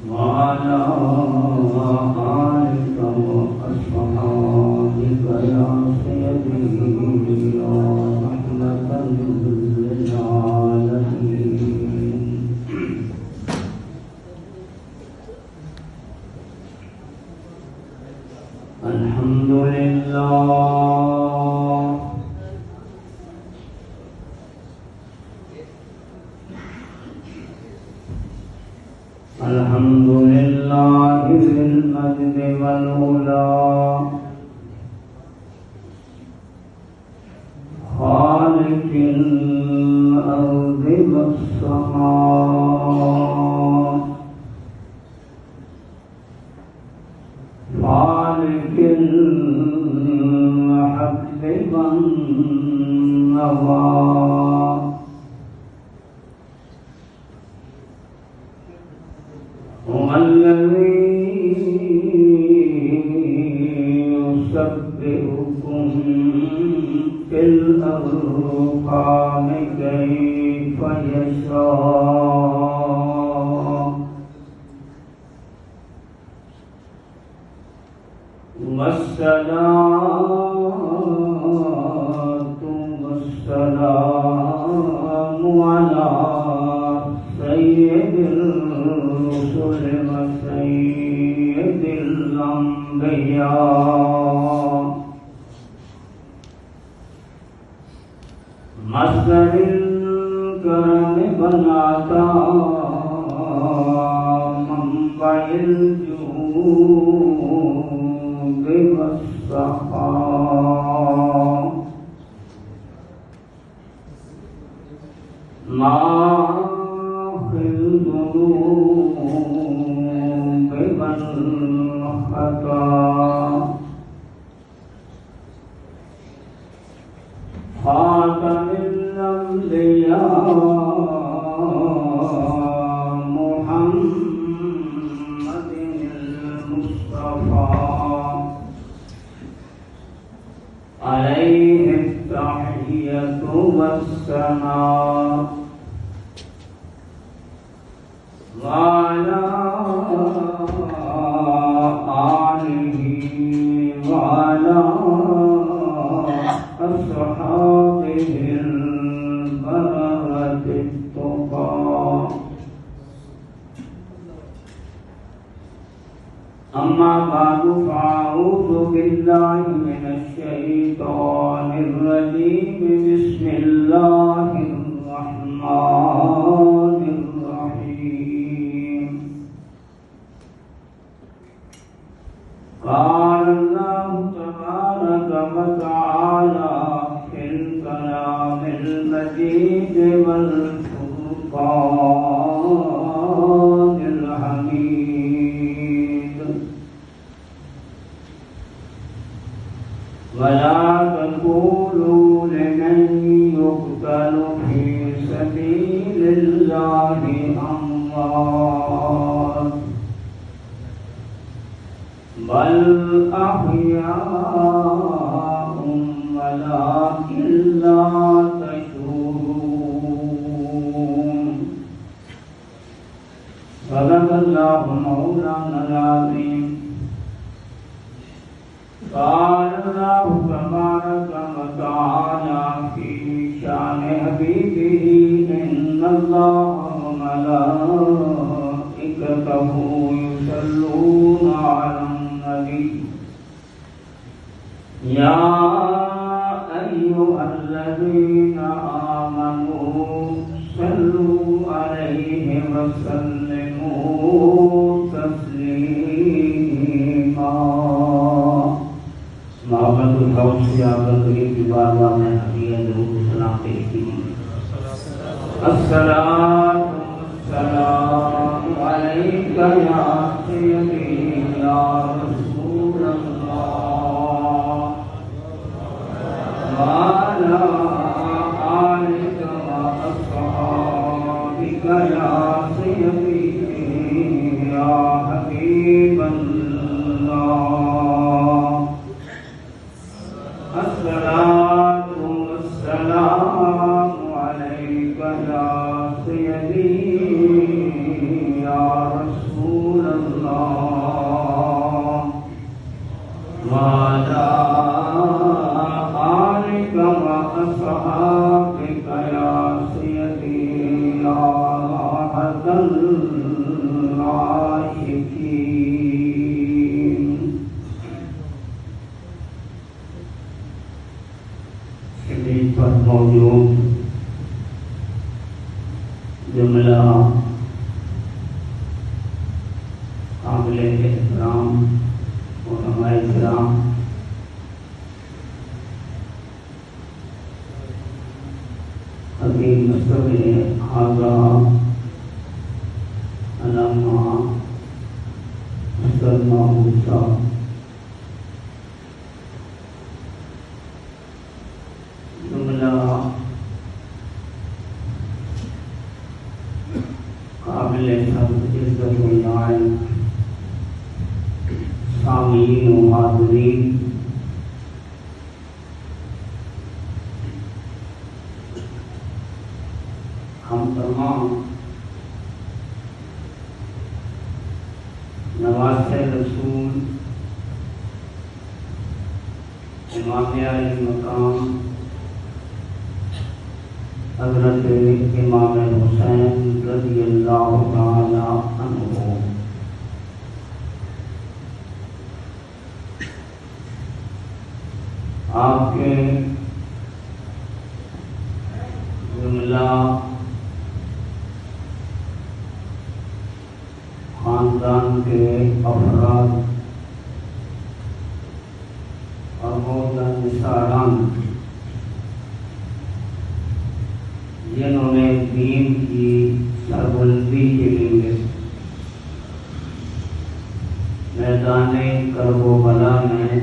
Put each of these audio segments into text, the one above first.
وعلى آلك وأصحابك يا سيدي يا رحمة للعالمين. الحمد لله الحمد لله ذي المجد والعلا خالق الأرض والسماء خالق الحب والنوى هو الذي يسبحكم في الأرحام كيف يشاء والصلاة والسلام على سيد الرسل وسيد الأنبياء مصدر الكرم والعطاء منبع الجود والسخاء الذنوب والخطا خاتم الأنبياء محمد المصطفى عليه التحية والثناء وعلى آله وعلى أصحابه البررة التقى أما بعد فأعوذ بالله من الشيطان الرجيم بسم الله الرحمن الرحيم قال الله تبارك وتعالى في الكلام المجيد والفرقان الحميد ولا تقولوا لمن يقتل في سبيل الله أموات بل أحياء ولكن لا تشعرون. صدق الله مولانا العظيم. قال الله تبارك وتعالى في شان حبيبه إن الله وملائكته يصلون على النبي يا أيها الذين آمنوا صلوا عليه وسلموا تسليما. محبت الفوز سے آپ قریب کی بار بار میں حدیث درود سلام پیش کیجیے. السلام السلام علیک یا سیدی یا رسول اللہ وعلی آلک واصحابک یا سیدی یا حبیب اللہ. الصلاة والسلام عليك يا سيدي يا رسول قابل احترام علماء کرام، حکیم مستقبل آگاہ علامہ اسد محمود صاحب، جملہ قابل عزت و عنایت سامعین و حاضرین، ہم تمام نواسہ رسول امام علی مقام حضرت امام حسین رضی اللہ تعالی عنہ آپ کے جملہ خاندان کے افراد اور موجودہ نثاران جنہوں نے دین کی سربلندی کے لیے میدان کرب و بلا میں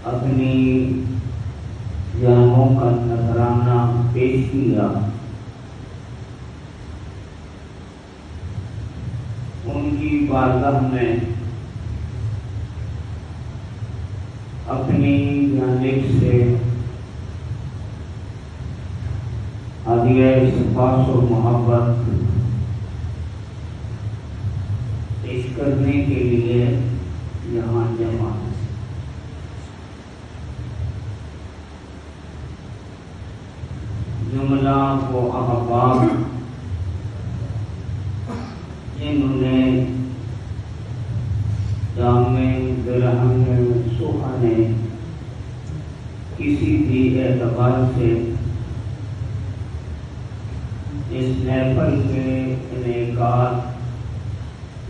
اپنی جانوں کا نذرانہ پیش کیا، ان کی بارگاہ میں اپنی جانب سے ہدیہ سپاس و محبت پیش کرنے کے لیے یہاں جمع ہے۔ جملہ وہ احباب جنہوں نے جامع درہم سوہانے کسی بھی اعتبار سے اس محفل کے انعقاد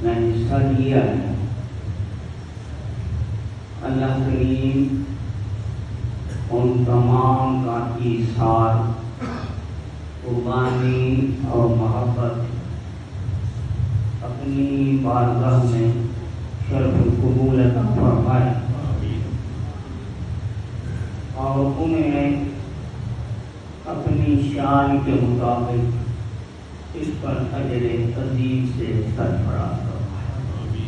میں حصہ لیا ہے، اللہ کریم ان تمام کا ایثار، قربانی اور محبت اپنی بارگاہ میں شرف قبول عطا فرمائے اور انہیں اپنی شان کے مطابق اس پر اجر عظیم سے سرفراز فرمائے۔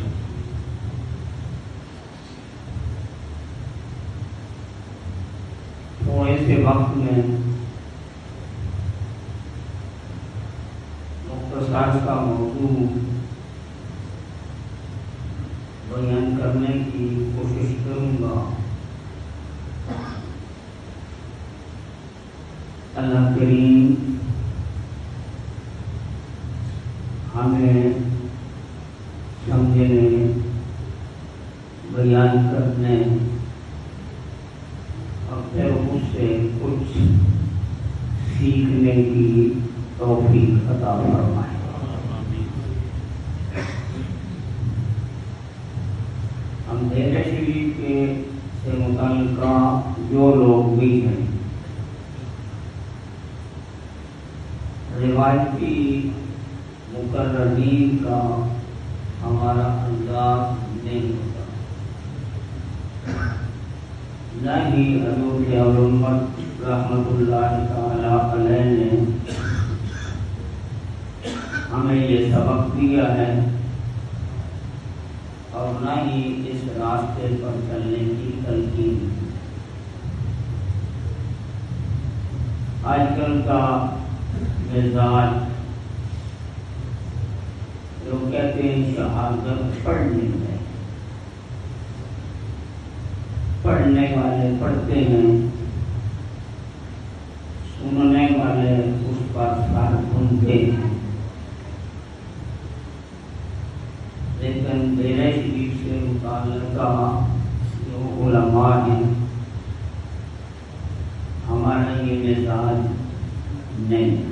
تھوڑے سے وقت میں مختصر کا موضوع بیان کرنے کی کوشش کروں گا۔ اللہ کریم ہمیں سمجھنے، بیان کرنے اور پھر اس سے کچھ سیکھنے کی توفیق عطا فرمائے۔ ہم درود شریف کے سے متعلقہ جو لوگ بھی ہیں، روایتی مقررین کا ہمارا انداز نہیں ہوتا، نہ ہی حضرت علامت رحمۃ اللہ تعالی علیہ نے ہمیں یہ سبق دیا ہے اور نہ ہی اس راستے پر چلنے کی تلقین۔ آج کل کا مزاج جو کہتے ہیں شہادت پڑھنے میں، پڑھنے والے پڑھتے ہیں، سننے والے اس پر سر سنتے ہیں، لیکن درود شریف سے متعلقہ جو علماء ہیں ہمارا یہ مزاج نہیں۔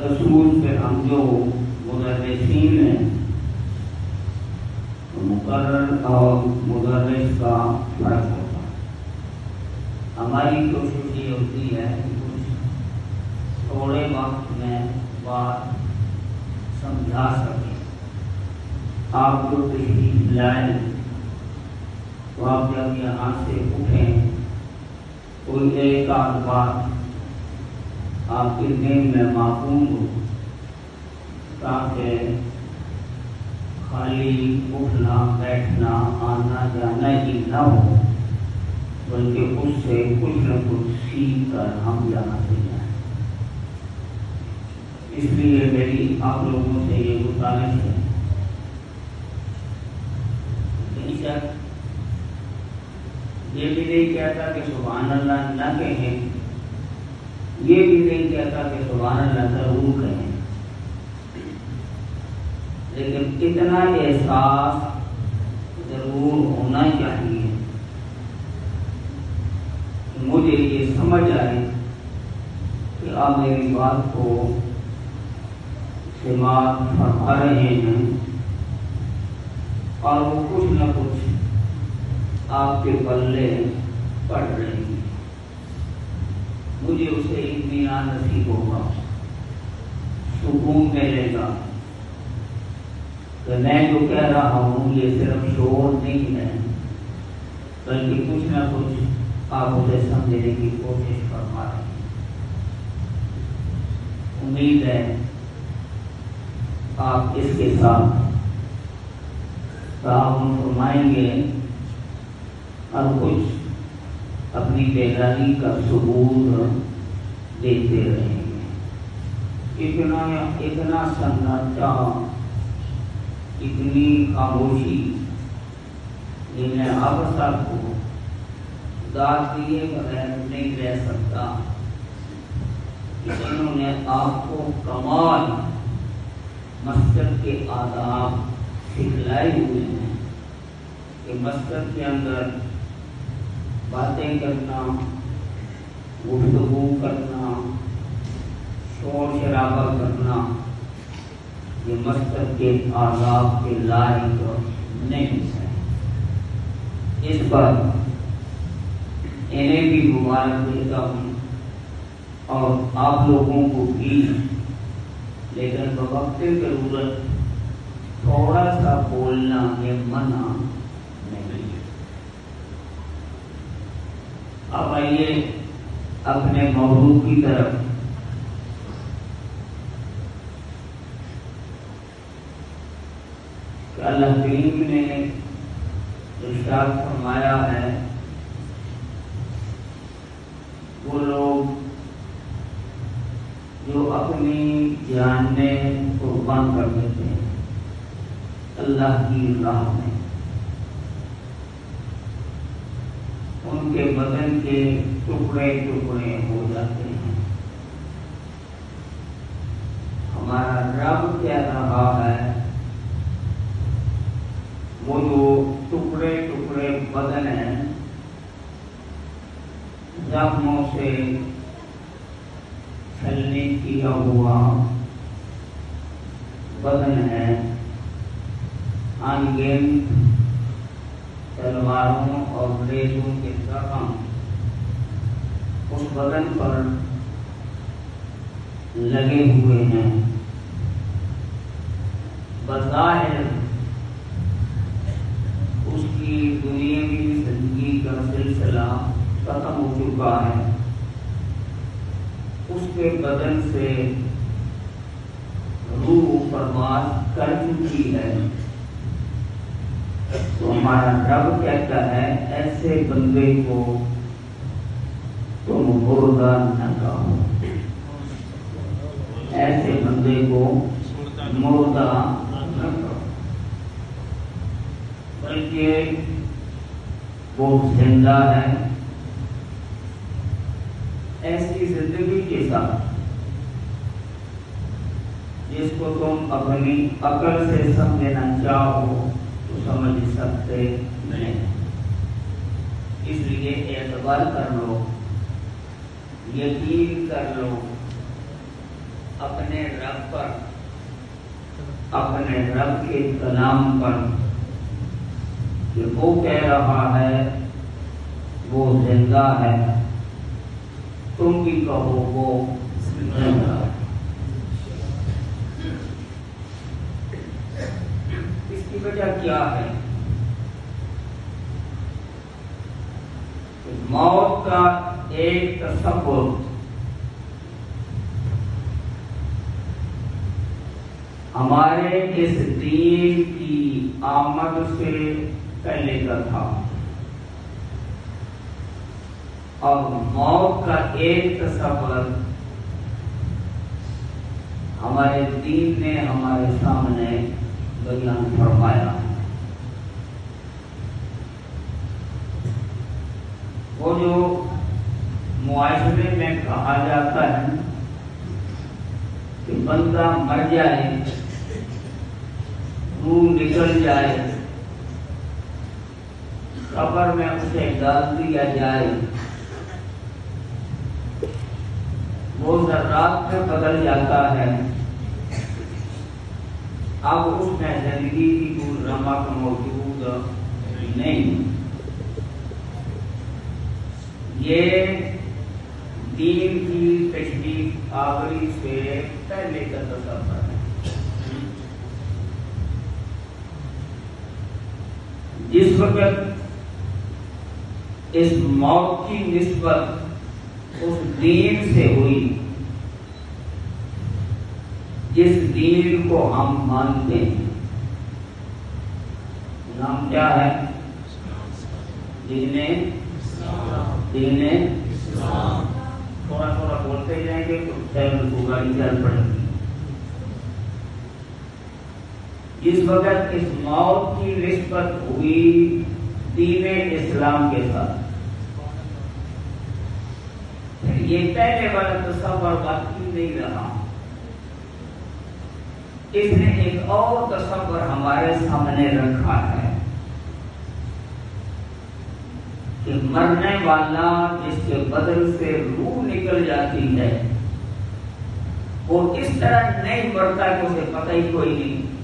اصول سے ہم جو مدرسین ہیں تو مقرر اور مدرس کا فرق ہوتا ہے. ہماری کوشش یہ ہوتی ہے کہ کچھ تھوڑے وقت میں بات سمجھا سکیں. آپ جو تشریف لائیں تو آپ جب یہاں سے اٹھیں کوئی ایک آدھ بات آپ کے ذہن میں معقول ہو تاکہ خالی اٹھنا بیٹھنا آنا جانا ہی نہ ہو بلکہ اس سے کچھ نہ کچھ سیکھ کر ہم یہاں سے جائیں. اس لیے میری آپ لوگوں سے یہ گزارش ہے یہ بھی نہیں کہتا کہ سبحان اللہ نہ کہیں, یہ بھی نہیں کہتا کہ سبحان اللہ ضرور کہیں, لیکن اتنا احساس ضرور ہونا چاہیے کہ مجھے یہ سمجھ آئے کہ آپ میری بات کو سماعت فرما رہے ہیں اور وہ کچھ نہ کچھ آپ کے پلے پڑ رہے ہیں. مجھے اسے اطمینان نصیب ہوگا, سکون ملے گا کہ میں جو کہہ رہا ہوں یہ صرف شعور نہیں ہے بلکہ کچھ نہ کچھ آپ اسے سمجھنے کی کوشش فرما رہے ہیں. امید ہے آپ اس کے ساتھ تعاون فرمائیں گے اور کچھ اپنی بیداری کا ثبوت دیتے رہیں گے. اتنا سناٹا, اتنی خاموشی جنہیں اب تک کو داد دیے بغیر نہیں رہ سکتا, انہوں نے آپ کو کمال مسجد کے آداب سکھلائے ہوئے ہیں کہ مسجد کے اندر باتیں کرنا, گفتگو کرنا, شور شرابہ کرنا یہ مسجد کے آداب کے لائق نہیں ہے. اس پر انہیں بھی مبارک دیتا ہوں اور آپ لوگوں کو بھی, لیکن بوقت ضرورت تھوڑا سا بولنا یہ منع نہیں ہے. اب آئیے اپنے موضوع کی طرف. کہ اللہ کریم نے ارشاد فرمایا ہے وہ لوگ جو اپنی جانیں قربان کر دیتے ہیں اللہ کی راہ میں, ان کے بدن کے ٹکڑے ٹکڑے ہو جاتے ہیں. ہمارا رب کہہ رہا ہے وہ جو ٹکڑے ٹکڑے بدن ہیں, زخموں سے چھلنی کیا ہوا بدن ہے, انگنت تلواروں اور ریزوں کے زخم اس بدن پر لگے ہوئے ہیں. بظاہر اس کی دنیاوی زندگی کا سلسلہ ختم ہو چکا ہے, اس کے بدن سے روح پرواز کر چکی ہے. تو ہمارا رب کہتا ہے ایسے بندے کو تم مردہ نہ کہو, ایسے بندے کو مردہ نہ کہو, بلکہ وہ زندہ ہے. ایسی زندگی کے ساتھ جس کو تم اپنی عقل سے سمجھنا چاہو تو سمجھ سکتے نہیں. اس لیے اعتبار کر لو, یقین کر لو اپنے رب پر، اپنے رب کے کلام پر کہ وہ کہہ رہا ہے وہ زندہ ہے، تم بھی کہو وہ زندہ ہے۔ اس کی وجہ کیا ہے؟ موت کا ایک تصور ہمارے اس دین کی آمد سے پہلے کا تھا، اور موت کا ایک تصور ہمارے دین نے ہمارے سامنے بیان فرمایا۔ وہ جو معاشرے میں کہا جاتا ہے کہ بندہ مر جائے، روح نکل جائے، قبر میں اسے ڈال دیا جائے، وہ ذرات میں بدل جاتا ہے، اب اس میں زندگی کی کوئی رمق موجود نہیں۔ یہ دین کی تشریف آوری سے پہلے کا تصور ہے۔ جس وقت اس موت کی نسبت اس دین سے ہوئی جس دین کو ہم مانتے ہیں، نام کیا ہے؟ دین اسلام۔ تھوڑا تھوڑا بولتے جائیں گے تو چینل کو گاڑی چل پڑے گی۔ جس وقت اس موت کی نسبت ہوئی دین اسلام کے ساتھ، یہ پہلے والا تصور باقی نہیں رہا، اس نے ایک اور تصور ہمارے سامنے رکھا ہے کہ مرنے والا جس کے بدن سے روح نکل جاتی ہے وہ اس طرح نہیں مرتا کہ اسے پتہ ہی کوئی نہیں۔